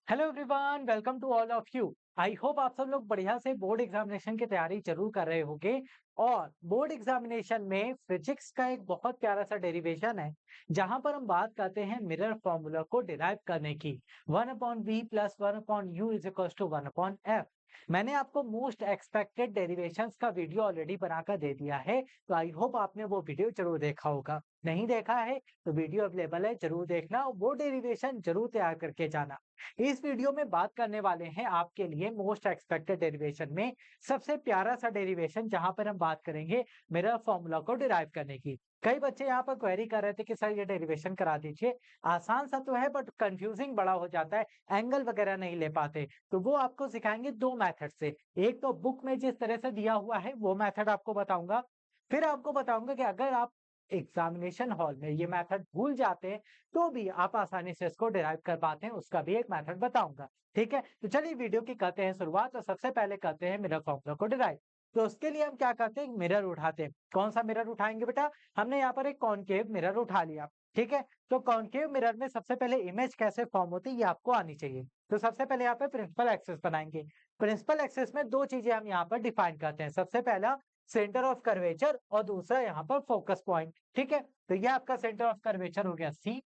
Hello everyone, welcome to all of you. I hope आप सब लोग बढ़िया से बोर्ड एग्जामिनेशन की तैयारी जरूर कर रहे होंगे। और बोर्ड एग्जामिनेशन में फिजिक्स का एक बहुत प्यारा सा डेरिवेशन है, जहां पर हम बात करते हैं मिरर फॉर्मूला को डिराइव करने की। 1/v plus 1/u is equal to 1/f। मैंने आपको मोस्ट एक्सपेक्टेड डेरिवेशंस का वीडियो ऑलरेडी बनाकर दे दिया है, तो आई होप आपने वो वीडियो जरूर देखा होगा। नहीं देखा है तो वीडियो अवेलेबल है, जरूर देखना और वो डेरिवेशन जरूर तैयार करके जाना। इस वीडियो में बात करने वाले हैं आपके लिए मोस्ट एक्सपेक्टेड डेरिवेशन में सबसे प्यारा सा डेरिवेशन, जहां पर हम बात करेंगे मिरर फॉर्मूला को डिराइव करने की। कई बच्चे यहाँ पर क्वेरी कर रहे थे कि सर ये डेरिवेशन करा दीजिए। आसान सा तो है बट कंफ्यूजिंग बड़ा हो जाता है, एंगल वगैरह नहीं ले पाते। तो वो आपको सिखाएंगे दो मेथड से। एक तो बुक में जिस तरह से दिया हुआ है वो मेथड आपको बताऊंगा। फिर आपको बताऊंगा कि अगर आप एग्जामिनेशन हॉल में ये मेथड भूल जाते हैं तो भी आप आसानी से इसको डिराइव कर पाते हैं, उसका भी एक मेथड बताऊंगा। ठीक है, तो चलिए वीडियो की करते हैं शुरुआत। तो सबसे पहले करते हैं मिरर फॉर्मूला को डिराइव। तो उसके लिए हम क्या करते हैं, मिरर उठाते हैं। कौन सा मिरर उठाएंगे बेटा? हमने यहाँ पर एक कॉनकेव मिरर उठा लिया। ठीक है, तो कॉनकेव मिरर में सबसे पहले इमेज कैसे फॉर्म होती है ये आपको आनी चाहिए। तो सबसे पहले यहाँ पे प्रिंसिपल एक्सिस बनाएंगे। प्रिंसिपल एक्सिस में दो चीजें हम यहाँ पर डिफाइन करते हैं। सबसे पहला सेंटर ऑफ कर्वेचर और दूसरा यहाँ पर फोकस पॉइंट। ठीक है, तो ये आपका सेंटर ऑफ कर्वेचर हो गया सी,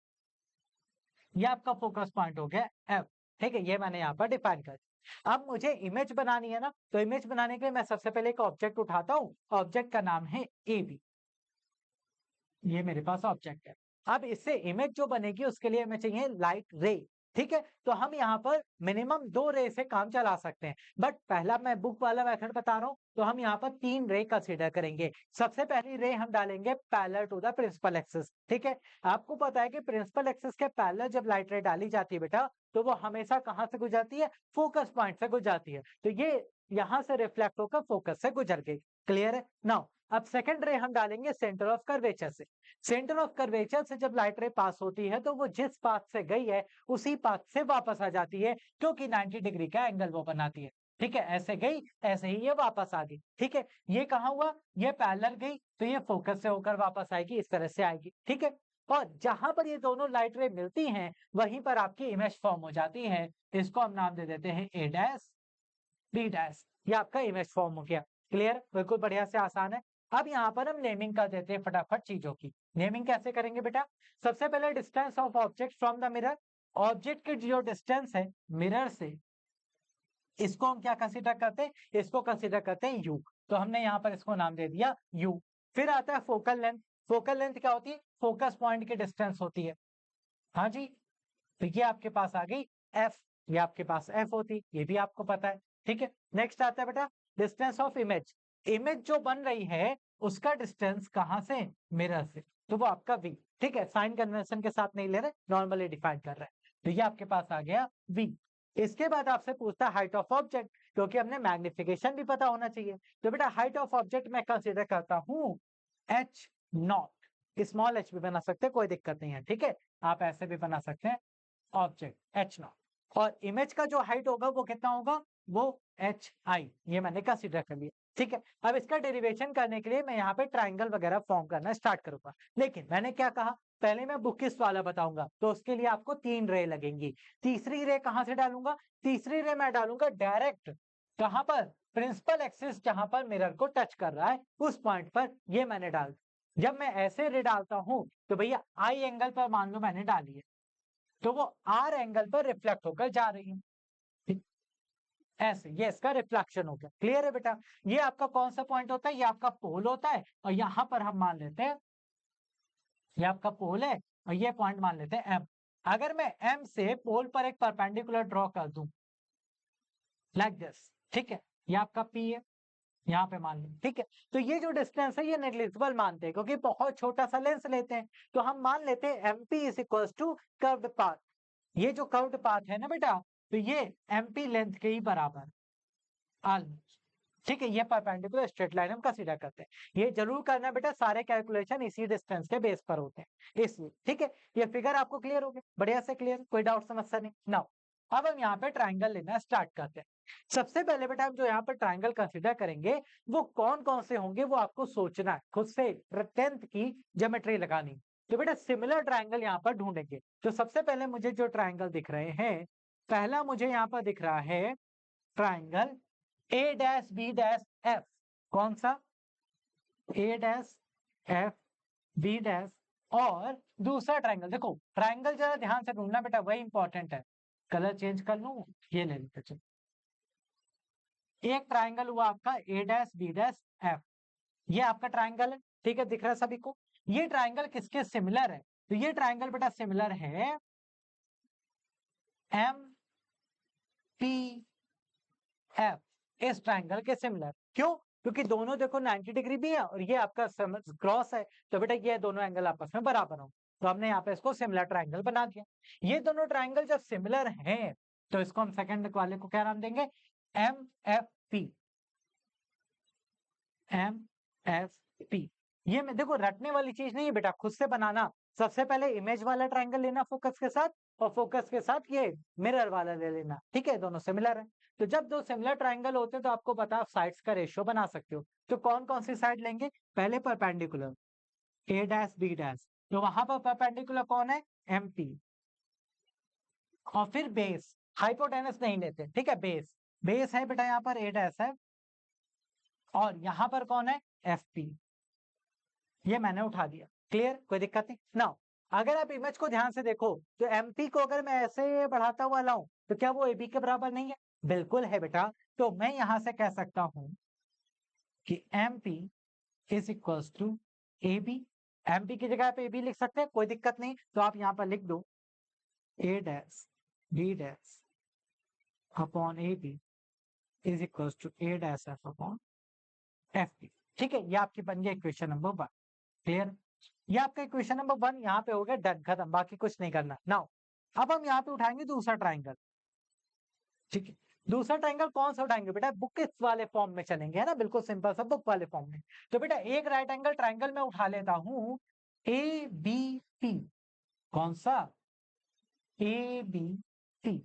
ये आपका फोकस पॉइंट हो गया एफ। ठीक है, ये मैंने यहाँ पर डिफाइन कर दिया। अब मुझे इमेज बनानी है ना, तो इमेज बनाने के लिए मैं सबसे पहले एक ऑब्जेक्ट उठाता हूँ। ऑब्जेक्ट का नाम है ए बी। ये मेरे पास ऑब्जेक्ट है। अब इससे इमेज जो बनेगी उसके लिए हमें चाहिए लाइट रे। ठीक है, तो हम यहाँ पर मिनिमम दो रे से काम चला सकते हैं, बट पहला मैं बुक वाला मेथड बता रहा हूँ, तो हम यहाँ पर तीन रे कंसीडर करेंगे। सबसे पहली रे हम डालेंगे parallel to the principal axis. ठीक है, आपको पता है कि प्रिंसिपल एक्सिस के पैरेलल जब लाइट रे डाली जाती है बेटा, तो वो हमेशा कहाँ से गुजरती है? फोकस पॉइंट से गुजरती है। तो ये यहाँ से रिफ्लेक्ट होकर फोकस से गुजर गई। क्लियर है? नाउ अब सेकंड रे हम डालेंगे सेंटर ऑफ कर्वेचर से। सेंटर ऑफ कर्वेचर से जब लाइट रे पास होती है तो वो जिस पाथ से गई है उसी पाथ से वापस आ जाती है, क्योंकि 90 डिग्री का एंगल वो बनाती है। ठीक है, ऐसे गई ऐसे ही ये वापस आ गई। ठीक है, ये कहाँ हुआ? ये पैरेलल गई तो ये फोकस से होकर वापस आएगी, इस तरह से आएगी। ठीक है, और जहां पर ये दोनों लाइट रे मिलती हैं वहीं पर आपकी इमेज फॉर्म हो जाती है। इसको हम नाम दे देते हैं ए डैश बी डैश। ये आपका इमेज फॉर्म हो गया। क्लियर? बिल्कुल बढ़िया से आसान है। अब यहाँ पर हम नेमिंग कर देते हैं फटाफट चीजों की। नेमिंग कैसे करेंगे बेटा? सबसे पहले distance of object from the mirror. Object की जो डिस्टेंस है मिरर से, इसको हम क्या कंसीडर करते हैं? इसको कंसीडर करते हैं यू। तो हमने यहाँ पर इसको नाम दे दिया यू। फिर आता है फोकल लेंथ। फोकल लेंथ क्या होती है? फोकस पॉइंट की डिस्टेंस होती है। हाँ जी, तो ये आपके पास आ गई एफ। ये आपके पास एफ होती, ये भी आपको पता है। ठीक है, नेक्स्ट आता है बेटा डिस्टेंस ऑफ इमेज। इमेज जो बन रही है उसका डिस्टेंस कहां से? मिरर से, तो वो आपका वी। ठीक है, साइन कन्वेंशन के साथ नहीं ले रहे, नॉर्मली डिफाइन कर रहे हैं। तो ये आपके पास आ गया वी। इसके बाद आपसे पूछता है हाइट ऑफ ऑब्जेक्ट, क्योंकि हमने मैग्निफिकेशन भी पता होना चाहिए। तो बेटा हाइट ऑफ ऑब्जेक्ट मैं कंसिडर करता हूं एच नॉट। स्मॉल एच भी बना सकते हैं, कोई दिक्कत नहीं है। ठीक है, आप ऐसे भी बना सकते हैं ऑब्जेक्ट एच नॉट। और इमेज का जो हाइट होगा वो कितना होगा? वो एच आई। ये मैंने कंसीडर कर लिया। ठीक है, अब इसका डेरिवेशन करने के लिए मैं यहाँ पे ट्राइंगल वगैरह फॉर्म करना स्टार्ट करूंगा। लेकिन मैंने क्या कहा, पहले मैं बुकिस वाला बताऊंगा, तो उसके लिए आपको तीन रे लगेंगी। तीसरी रे कहां से डालूंगा? तीसरी रे मैं डालूंगा डायरेक्ट। कहां पर? प्रिंसिपल एक्सिस जहां पर मिरर को टच कर रहा है उस पॉइंट पर ये मैंने डाल। जब मैं ऐसे रे डालता हूं तो भैया आई एंगल पर मान लो मैंने डाली है, तो वो आर एंगल पर रिफ्लेक्ट होकर जा रही है। ठीक, ऐसे ये इसका रिफ्लेक्शन हो गया। क्लियर है बेटा? ये आपका कौन सा पॉइंट होता है? ये आपका पोल होता है, और यहां पर हम मान लेते हैं ये आपका पोल है, और ये पॉइंट मान लेते हैं एम। अगर मैं एम से पोल पर एक परपेंडिकुलर ड्रॉ कर दूं लाइक दिस, ठीक है, ये आपका पी है, यहाँ पे मान लो। ठीक है, तो ये जो डिस्टेंस है ये नेग्लिजिबल मानते हैं, क्योंकि बहुत छोटा सा लेंस लेते हैं। तो हम मान लेते हैं M P is equal to curved path. ये जो कर्व्ड पाथ है ना बेटा, तो ये एमपी लेंथ के ही बराबर ऑलमोस्ट। ठीक है, ये परपेंडिकुलर स्ट्रेट लाइन हम कंसीडर करते हैं। ये जरूर करना बेटा, सारे कैलकुलेशन इसी डिस्टेंस के बेस पर होते हैं इसलिए। ठीक है, ये फिगर आपको क्लियर हो गया? बढ़िया से क्लियर, कोई डाउट समस्या नहीं। नाउ अब हम यहाँ पे ट्राइंगल लेना स्टार्ट करते हैं। सबसे पहले बेटा हम जो यहाँ पर ट्राइंगल कंसीडर करेंगे वो कौन कौन से होंगे वो आपको सोचना है, खुद से 10th की ज्योमेट्री लगानी। तो बेटा सिमिलर ट्राइंगल यहाँ पर ढूंढेंगे। तो सबसे पहले मुझे जो ट्राइंगल दिख रहे हैं पहला मुझे यहाँ पर दिख रहा है triangle A dash B dash F. कौन सा? A dash F B dash. और दूसरा ट्राइंगल, देखो ट्राइंगल जरा ध्यान से ढूंढना बेटा, वही इंपॉर्टेंट है। कलर चेंज कर लूं, ये ले लेते चलो। एक ट्राइंगल हुआ आपका ए डैश बी डैश एफ, ये आपका ट्राइंगल है, ठीक है, दिख रहा है सभी को। ये ट्राइंगल किसके सिमिलर है? तो ये ट्राइंगल बेटा सिमिलर है एम पी एफ, इस ट्राइंगल के सिमिलर। क्यों? क्योंकि दोनों देखो 90 डिग्री भी है और ये आपका क्रॉस है, तो बेटा ये दोनों एंगल आपस में बराबर हो, तो हमने यहाँ पे इसको सिमिलर ट्राइंगल बना दिया। ये दोनों ट्राइंगल जब सिमिलर हैं तो इसको हम सेकंड वाले को क्या नाम देंगे? M F P. M F P. ये मैं देखो रटने वाली चीज नहीं है बेटा, खुद से बनाना। सबसे पहले इमेज वाला ट्राइंगल लेना फोकस के साथ, और फोकस के साथ ये मिरर वाला ले लेना, ठीक है, दोनों सिमिलर है। तो जब दो सिमिलर ट्राइंगल होते हैं तो आपको पता आप साइड्स का रेशियो बना सकते हो। तो कौन कौन सी साइड लेंगे? पहले perpendicular A dash B dash, तो वहां पर परपेंडिकुलर कौन है? M P. और फिर बेस, हाइपोटेनस नहीं लेते, ठीक है, बेस। बेस है बेटा यहाँ पर ए डैश है, और यहां पर कौन है? F P. ये मैंने उठा दिया, क्लियर, कोई दिक्कत नहीं ना। अगर आप इमेज को ध्यान से देखो तो एमपी को अगर मैं ऐसे बढ़ाता हुआ लाऊं तो क्या वो एबी के बराबर नहीं है? बिल्कुल है बेटा। तो मैं यहां से कह सकता हूं कि MP is equals to A B. MP की जगह पे ए बी लिख सकते हैं, कोई दिक्कत नहीं, तो आप यहाँ पर लिख दो A dash B dash upon A B is equals to A dash F upon F B. ठीक है, ये आपकी बन गई इक्वेशन नंबर 1। क्लियर? ये आपका इक्वेशन नंबर 1 यहाँ पे हो गया, डन, खत्म, बाकी कुछ नहीं करना। नाउ अब हम यहाँ पे उठाएंगे दूसरा ट्राइंगल। ठीक है, दूसरा ट्राइंगल कौन सा उठाएंगे बेटा? बुक वाले फॉर्म में चलेंगे, है ना, बिल्कुल सिंपल सा बुक वाले फॉर्म में। तो बेटा एक राइट एंगल ट्राइंगल में उठा लेता हूं ए बी टी। कौन सा? A B T.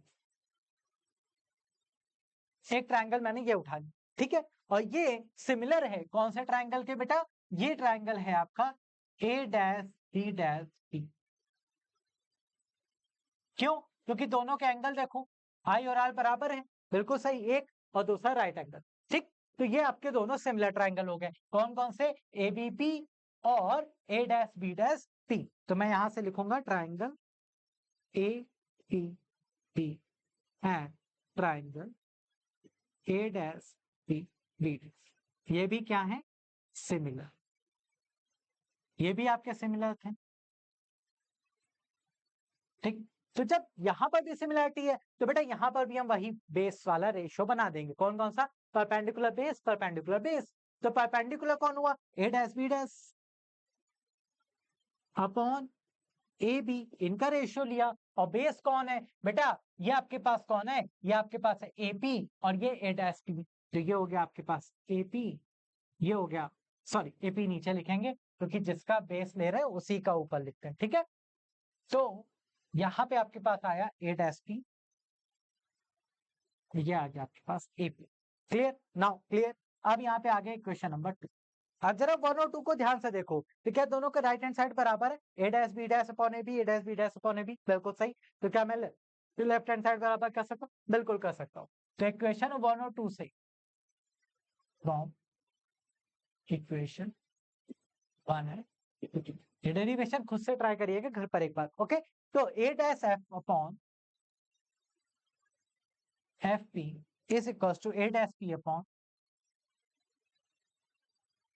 एक ट्राइंगल मैंने ये उठा लिया, ठीक है, और ये सिमिलर है कौन से ट्राइंगल के बेटा? ये ट्राइंगल है आपका ए डैश बी डैश बी। क्यों? क्योंकि दोनों के एंगल देखो, आई और आर बराबर है, बिल्कुल सही, एक और दूसरा राइट एंगल। ठीक, तो ये आपके दोनों सिमिलर ट्राइंगल हो गए। कौन कौन से? एबीपी और A dash B dash P. तो मैं यहां से लिखूंगा triangle A P B and triangle A dash B B dash. ये भी क्या है? सिमिलर। ये भी आपके सिमिलर थे, ठीक। तो जब यहां पर भी सिमिलरिटी है तो बेटा यहां पर भी हम वही बेस वाला रेशियो बना देंगे। कौन कौन सा? Perpendicular base, perpendicular base. तो परपेंडिकुलर कौन हुआ? A dash B dash upon A B, इनका रेशियो लिया। और बेस कौन है बेटा? ये आपके पास कौन है? ये आपके पास है एपी, और ये ए डैश पी। तो ये हो गया आपके पास एपी, ये हो गया, सॉरी एपी नीचे लिखेंगे क्योंकि जिसका बेस ले रहे हैं उसी का ऊपर लिखते हैं, ठीक है। तो यहां पे आपके पास आया ए डैश पी, ये आ गया आपके पास एपी। क्लियर? Now clear. अब यहाँ पे आ गया क्वेश्चन नंबर 2। अब जरा 1 और 2 को ध्यान से देखो, तो क्या दोनों का राइट हैंड साइड बराबर है? A dash B dash upon A B, A dash B dash upon A B, बिल्कुल सही। तो क्या मैं लेफ्ट हैंड साइड बराबर कर सकता हूँ? बिल्कुल कर सकता हूँ। तो इक्वेशन 1 और 2 से फ्रॉम इक्वेशन 1 है, ये डेरिवेशन खुद से ट्राई करिएगा घर पर एक बार, ओके। तो A dash F upon F P is equal to A dash P upon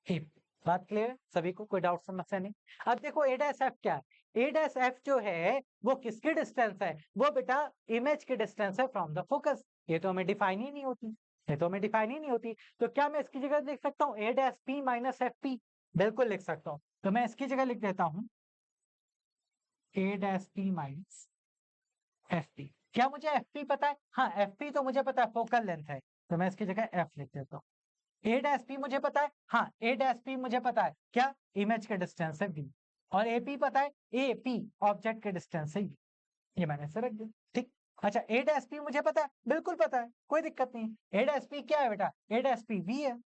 A. बात क्लियर है सभी को? कोई डाउट समस्या नहीं? अब देखो ए डैश एफ क्या है? ए डैश एफ जो है वो किसकी डिस्टेंस है? वो बेटा इमेज की डिस्टेंस है फ्रॉम द फोकस। ये तो हमें डिफाइन ही नहीं होती, ये तो हमें डिफाइन ही नहीं होती। तो क्या मैं इसकी जगह लिख सकता हूँ A dash P minus F P? बिल्कुल लिख सकता हूँ। तो मैं इसकी जगह लिख देता हूँ A dash P minus F P. क्या मुझे एफ पी पता है? हाँ, एफ पी तो मुझे पता है, फोकल लेंथ है, तो मैं इसकी जगह एफ लिख देता हूँ। ए डैश पी मुझे पता है, हाँ, ए डैश पी मुझे पता है, क्या? इमेज के डिस्टेंस है बी। और ए पी पता है, ए पी ऑब्जेक्ट के डिस्टेंस है बी। ये मैंने ऐसे रख दिया, ठीक। अच्छा, ए डैश पी मुझे पता है, बिल्कुल पता है, कोई दिक्कत नहीं। ए डैश पी क्या है बेटा? ए डैश पी वी है,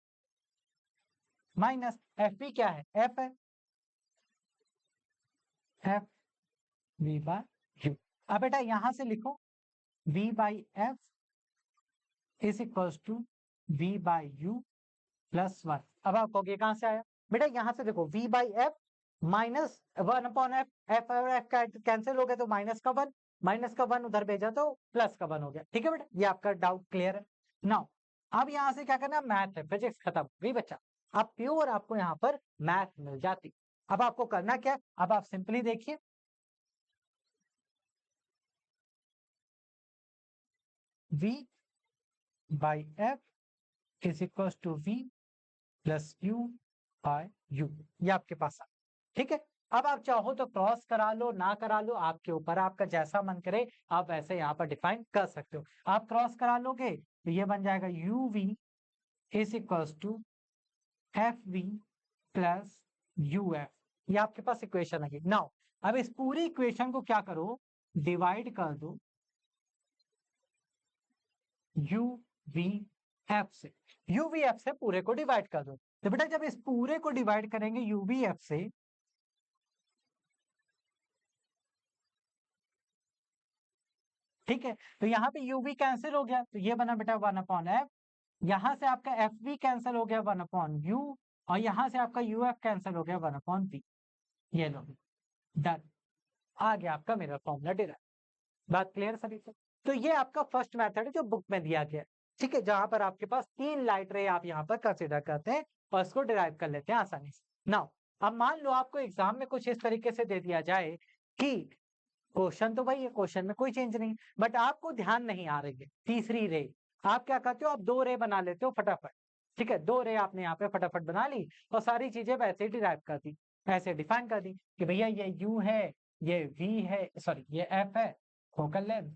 माइनस एफ पी क्या है? एफ है, एफ वी बाय यू। अब बेटा यहां से लिखो v by F is equals to v by U plus 1। अब आपको ये कहां से आया बेटा, यहां से देखो v by F minus 1 upon F, F और एफ कैंसिल हो गया तो माइनस का 1, माइनस का 1 उधर भेजा तो प्लस का 1 हो गया। ठीक है बेटा, ये आपका डाउट क्लियर है। नाउ अब यहां से क्या करना, मैथ है, फिजिक्स खत्म गई बच्चा। अब प्योर आपको यहाँ पर मैथ मिल जाती। अब आपको करना क्या, अब आप सिंपली देखिए, v by F is equal to v plus U by U, ये आपके पास आ। ठीक है, अब आप चाहो तो क्रॉस करा लो, ना करा लो, आपके ऊपर, आपका जैसा मन करे आप वैसे यहाँ पर डिफाइन कर सकते हो। आप क्रॉस करा लोगे तो ये बन जाएगा U V is equals to F V plus U F, ये आपके पास इक्वेशन है। नाउ अब इस पूरी इक्वेशन को क्या करो, डिवाइड कर दो यू वी एफ से, यू वी एफ से पूरे को डिवाइड कर दो। तो बेटा जब इस पूरे को डिवाइड करेंगे यू वी एफ से, ठीक है, तो यहाँ पे यू वी कैंसिल हो गया तो ये बना बेटा 1 अपॉन एफ, यहां से आपका एफ वी कैंसिल हो गया 1 अपॉन यू, और यहां से आपका यू एफ कैंसिल हो गया 1 अपॉन पी। ये लो डन, आ गया आपका मेरा फॉर्मूला डिराइव। बात क्लियर सभी को? तो ये आपका फर्स्ट मेथड है जो बुक में दिया गया है। ठीक है, जहां पर आपके पास 3 लाइट रे आप यहाँ पर कंसिडर करते हैं और इसको डिराइव कर लेते हैं आसानी से। नाउ अब मान लो आपको एग्जाम में कुछ इस तरीके से दे दिया जाए कि क्वेश्चन तो भाई है, क्वेश्चन में कोई चेंज नहीं, बट आपको ध्यान नहीं आ रही है तीसरी रे, आप क्या करते हो, आप 2 रे बना लेते हो फटाफट। ठीक है, 2 रे आपने यहाँ पे फटाफट बना ली और सारी चीजें वैसे ही डिराइव कर दी, ऐसे डिफाइन कर दी कि भैया ये यू है, ये वी है, सॉरी ये एफ है, फोकल लेंथ,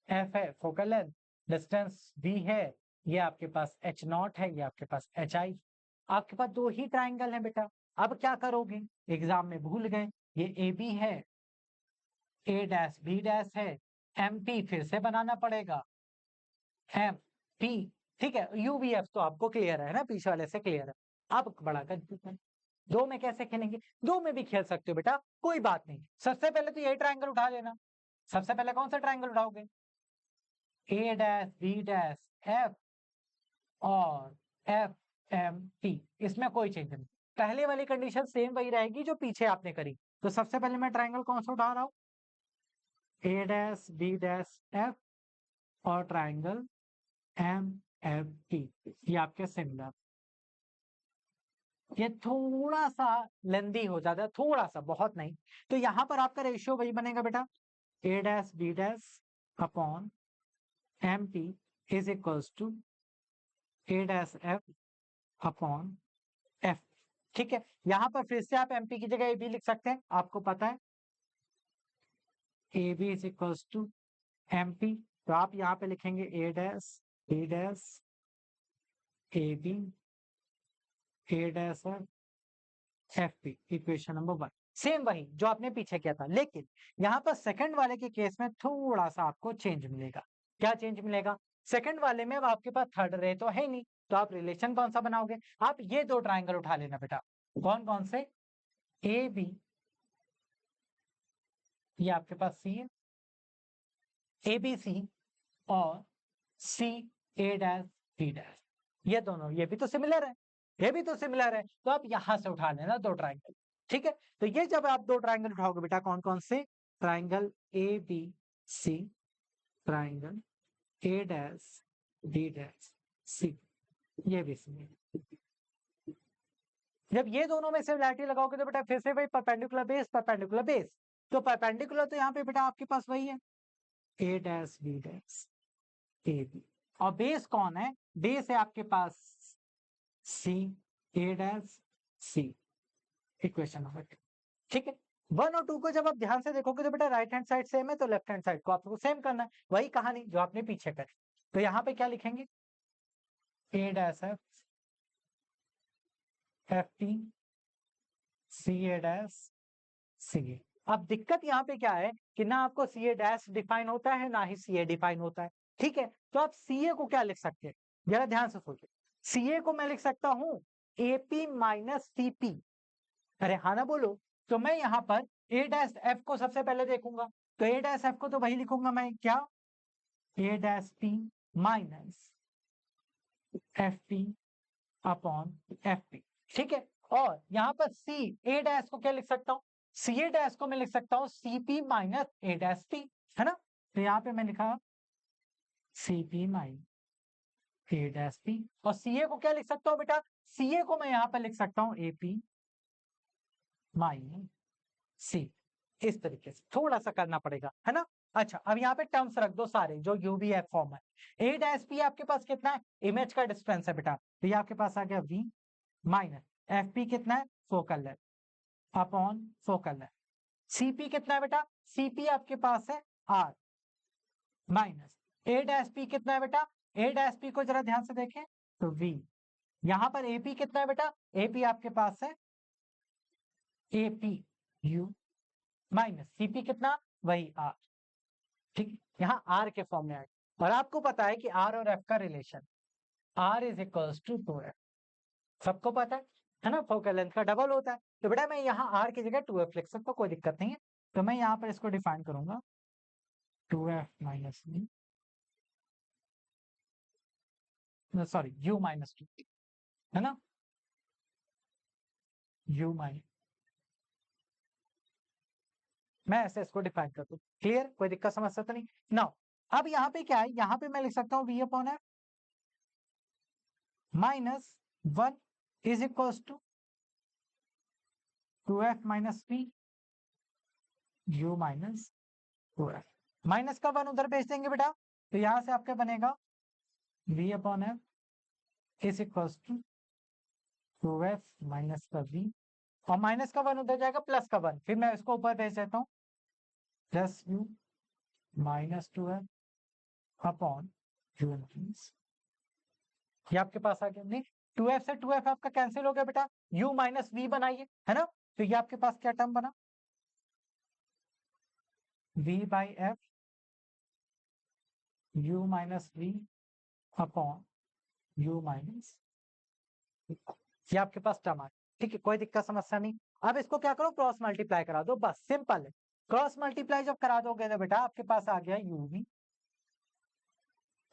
एफ है फोकल लेंथ, डिस्टेंस वी है, ये आपके पास एच नॉट है, ये आपके पास एच आई। आपके पास 2 ही ट्राइंगल है बेटा। अब क्या करोगे, एग्जाम में भूल गए, ये ए बी है, ए डैश बी डैश है, एम पी फिर से बनाना पड़ेगा, एम पी। ठीक है, यूवीएफ तो आपको क्लियर है ना, पीछे वाले से क्लियर है। अब बड़ा कंफ्यूजन, दो में कैसे खेलेंगे, दो में भी खेल सकते हो बेटा, कोई बात नहीं। सबसे पहले तो यही ट्राइंगल उठा लेना। सबसे पहले कौन सा ट्राइंगल उठाओगे, ए डैश बी डैश एफ और एफ एम पी, इसमें कोई चेंज नहीं। पहले वाली कंडीशन सेम वही रहेगी जो पीछे आपने करी। तो सबसे पहले मैं ट्राइंगल कौन सा उठा रहा हूं, ए डैश बी डैश एफ और ट्राइंगल एम एफ टी, ये आपके सिमिलर। ये थोड़ा सा लेंदी हो जाता है, थोड़ा सा, बहुत नहीं। तो यहां पर आपका रेशियो वही बनेगा बेटा, A dash B dash upon M P is equals to A dash F upon F. ठीक है, यहां पर फिर से आप एमपी की जगह ए बी लिख सकते हैं, आपको पता है A B is equals to M P, तो आप यहाँ पे लिखेंगे A dash B dash A B A dash F P, equation number 1। Same वही जो आपने पीछे किया था, लेकिन यहाँ पर सेकंड वाले के केस में थोड़ा सा आपको चेंज मिलेगा। क्या चेंज मिलेगा, सेकंड वाले में अब आपके पास थर्ड रे तो है नहीं, तो आप रिलेशन कौन सा बनाओगे, आप ये 2 ट्राइंगल उठा लेना बेटा। कौन कौन से, ए बी, ये आपके पास सी है, ए बी सी, और सी ए डैश बी डैश, ये दोनों, ये भी तो सिमिलर है, ये भी तो सिमिलर है, तो आप यहां से उठा लेना 2 ट्राइंगल। ठीक है, तो ये जब आप 2 ट्राइंगल उठाओगे बेटा, कौन कौन से, triangle A B C, triangle A dash B dash C, ये भी सिमिलर। जब ये दोनों में सिमिलरिटी लगाओगे तो बेटा फिर से वही परपेंडिकुलर बेस, परपेंडिकुलर बेस, तो परपेंडिकुलर तो यहाँ पे बेटा आपके पास वही है, A dash B dash A B, और बेस कौन है, बेस है आपके पास C A dash C, equation number 2। ठीक है, 1 और 2 को जब आप ध्यान से देखोगे तो बेटा राइट हैंड साइड सेम है, तो लेफ्ट हैंड साइड को आपको सेम करना है, वही कहानी जो आपने पीछे करी। तो यहाँ पे क्या लिखेंगे, A dash F F T C A dash C A. अब दिक्कत यहाँ पे क्या है कि ना आपको सी ए डैश डिफाइन होता है, ना ही सी ए डिफाइन होता है। ठीक है, तो आप सी ए को क्या लिख सकते हैं, जरा ध्यान से सोचिए। सी ए को मैं लिख सकता हूं एपी माइनस सीपी, अरे हाँ ना बोलो, तो मैं यहाँ पर ए डैश एफ को सबसे पहले देखूंगा, तो ए डैश एफ को तो वही लिखूंगा मैं, क्या, A dash P minus F P upon F P, ठीक है। और यहाँ पर सी ए डैश को क्या लिख सकता हूँ, सी ए डैश को मैं लिख सकता हूँ C P minus A dash P, है ना। तो यहाँ पे मैं लिखा C P minus A dash P, और सी ए को क्या लिख सकता हूँ बेटा, सी ए को मैं यहाँ पर लिख सकता हूँ ए पी माइनस सी, इस तरीके से थोड़ा सा करना पड़ेगा, है ना। अच्छा, अब यहाँ पे टर्म्स रख दो सारे जो यूवीएफ फॉर्म है। ए डैश पी आपके पास कितना है, इमेज का डिस्टेंस है बेटा, तो ये आपके पास आ गया वी माइनस एफ पी कितना है, focal length upon focal length. CP कितना है बेटा, सीपी आपके पास है R minus A dash P कितना है बेटा, ए डैश पी को जरा ध्यान से देखें तो वी, यहां पर एपी कितना है बेटा, एपी आपके पास है एपी यू माइनस सीपी कितना, वही आर, ठीक है, यहाँ आर के फॉर्म में आएगा। और आपको पता है कि आर और एफ का relation R is equals to 2f, सबको पता है ना, फोकल लेंथ का डबल होता है। तो बेटा मैं यहाँ आर की जगह 2f लिख सकता हूँ, कोई दिक्कत नहीं है। तो मैं यहाँ पर इसको डिफाइन करूंगा 2f minus B, sorry u minus 2, है ना, u माइनस, मैं ऐसे इसको डिफाइन कर दूं, क्लियर, कोई दिक्कत समस्या तो नहीं ना। अब यहाँ पे क्या है, यहाँ पे मैं लिख सकता हूँ v upon F minus 1 is equals to 2f minus B u minus 2f, minus का 1 उधर भेज देंगे बेटा, तो यहां से आपका बनेगा v upon F is equals to 2f minus का v, और माइनस का 1 उधर जाएगा प्लस का 1, फिर मैं इसको ऊपर भेज देता हूँ plus u minus 2f upon u minus, ये आपके पास आ गया नहीं, 2f से 2f आपका कैंसिल हो गया बेटा, u माइनस v बनाइए, है ना। तो ये आपके पास क्या टर्म बना, v by F u minus v upon u minus, ये आपके पास टर्म आ गया, ठीक है, कोई दिक्कत समस्या नहीं। अब इसको क्या करो, क्रॉस मल्टीप्लाई करा दो, बस सिंपल है। क्रॉस मल्टीप्लाई जब करा दोगे तो बेटा आपके पास आ गया uv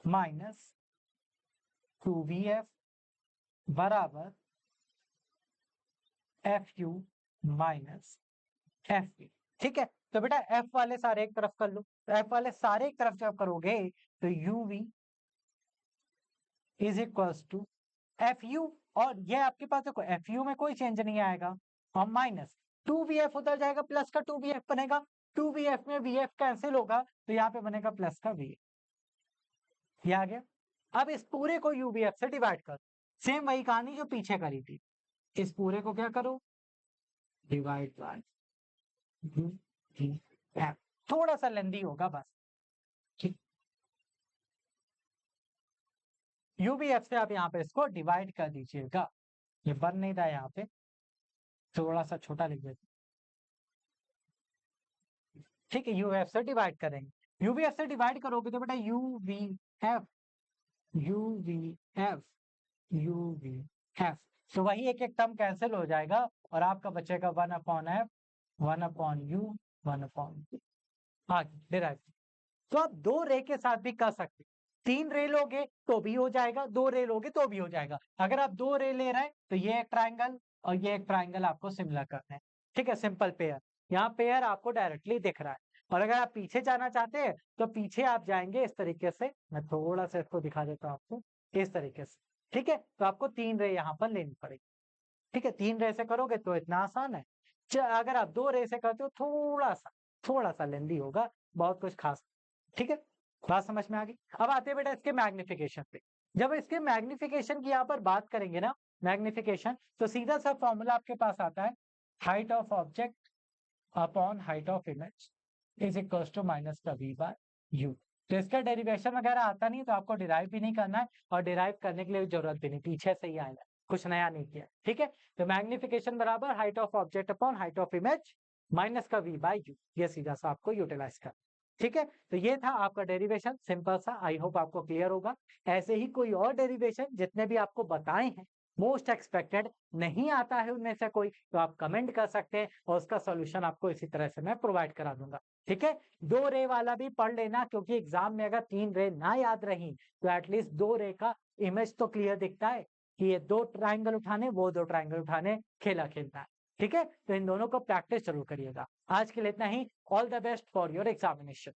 माइनस 2vf बराबर fu माइनस fv, ठीक है। तो बेटा f वाले सारे एक तरफ कर लो, तो f वाले सारे एक तरफ जब करोगे तो uv is equals to fu, और ये आपके पास देखो fu में कोई चेंज नहीं आएगा, और माइनस 2vf उधर जाएगा, प्लस का 2vf बनेगा, 2vf में vf कैंसिल होगा, तो यहाँ पे बनेगा प्लस का vf, ये आ गया। अब इस पूरे को uvf से डिवाइड कर, सेम वही कहानी जो पीछे करी थी, इस पूरे को क्या करो, डिवाइड बाय uvf, थोड़ा सा लेंदी होगा बस, ठीक। uvf से आप यहाँ पे इसको डिवाइड कर दीजिएगा, ये बन नहीं रहा है यहाँ पे, थोड़ा सा छोटा लिख देते, ठीक है, यूवीएफ से डिवाइड करेंगे, यूवीएफ से डिवाइड करोगे तो बेटा यूवीएफ यूवीएफ यूवीएफ, तो वही एक एक टर्म कैंसिल हो जाएगा, और आपका बचेगा 1 upon F 1 upon you 1 upon आगे डिराइव। तो आप 2 रे के साथ भी कर सकते, 3 रे लोगे तो भी हो जाएगा, 2 रे लोगे तो भी हो जाएगा। अगर आप 2 रे ले रहे हैं तो ये एक ट्राइंगल और ये एक ट्राइंगल आपको सिमिलर करना है, ठीक है, सिंपल पेयर, यहाँ पेयर आपको डायरेक्टली दिख रहा है। और अगर आप पीछे जाना चाहते हैं तो पीछे आप जाएंगे इस तरीके से, मैं थोड़ा सा इसको दिखा देता हूँ आपको, इस तरीके से, ठीक है। तो आपको 3 रे यहाँ पर लेनी पड़ेगी, ठीक है, 3 रे से करोगे तो इतना आसान है। अगर आप 2 रे से करते हो थोड़ा सा लेंदी होगा, बहुत कुछ खास, ठीक है, बात समझ में आ गई। अब आते हैं बेटा इसके मैग्निफिकेशन पे, जब इसके मैग्निफिकेशन की यहाँ पर बात करेंगे ना, मैग्निफिकेशन, तो सीधा सा फॉर्मूला आपके पास आता है, height of object upon height of image is equal to minus का v बाय u। तो इसका डेरिवेशन वगैरह आता नहीं, तो आपको डिराइव भी नहीं करना है, और डिराइव करने के लिए जरूरत भी नहीं, पीछे से ही आएगा, कुछ नया नहीं किया, ठीक है। तो मैग्निफिकेशन बराबर height of object upon height of image minus का v बाय u, ये सीधा सा आपको यूटिलाइज कर, ठीक है। तो ये था आपका डेरिवेशन, सिंपल सा, आई होप आपको क्लियर होगा। ऐसे ही कोई और डेरिवेशन जितने भी आपको बताए हैं मोस्ट एक्सपेक्टेड नहीं आता है उनमें से कोई, तो आप कमेंट कर सकते हैं और उसका सॉल्यूशन आपको इसी तरह से मैं प्रोवाइड करा दूंगा। ठीक है, 2 रे वाला भी पढ़ लेना, क्योंकि एग्जाम में अगर 3 रे ना याद रही तो एटलीस्ट 2 रे का इमेज तो क्लियर दिखता है कि ये 2 ट्राइंगल उठाने, वो 2 ट्राइंगल उठाने, खेला खेलना है। ठीक है, तो इन दोनों को प्रैक्टिस जरूर करिएगा। आज के लिए इतना ही। All the best for your examination.